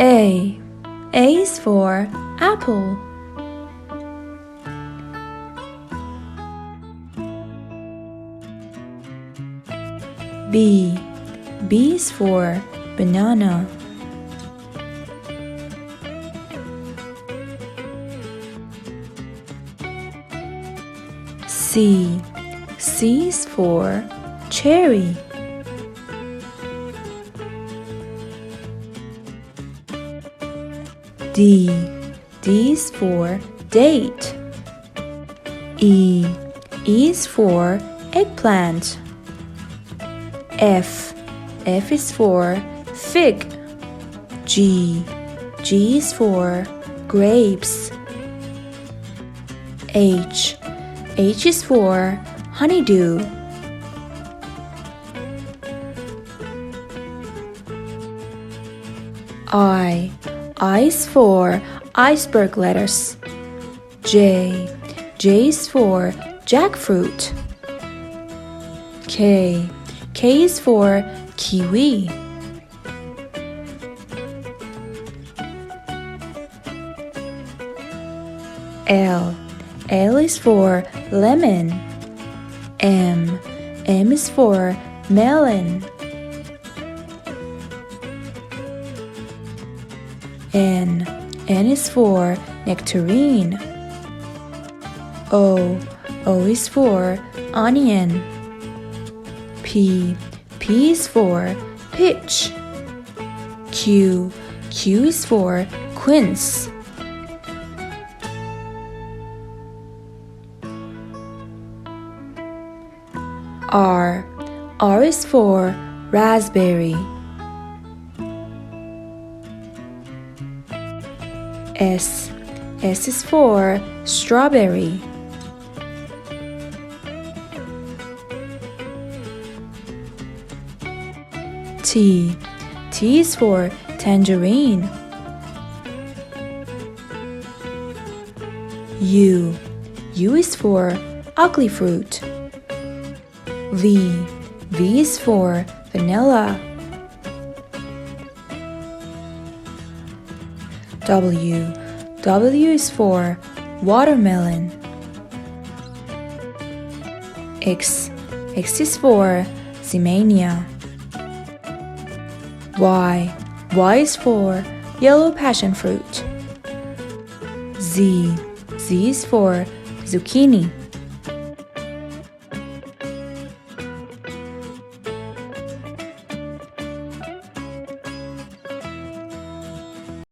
A. A is for apple. B. B is for banana. C. C is for cherry. D. D is for date. E. E is for eggplant. F. F is for fig. G. G is for grapes. H. H is for honeydew. I. I is for iceberg lettuce. J. J is for jackfruit. K. K is for kiwi. L. L is for lemon. M. M is for melon. N. N is for nectarine. O. O is for onion. P. P is for peach. Q. Q is for quince. R. R is for raspberry. S. S is for strawberry. T. T is for tangerine. U. U is for ugly fruit. V. V is for vanilla. W. W is for watermelon. X. X is for Ximania. Y. Y is for yellow passion fruit. Z. Z is for zucchini.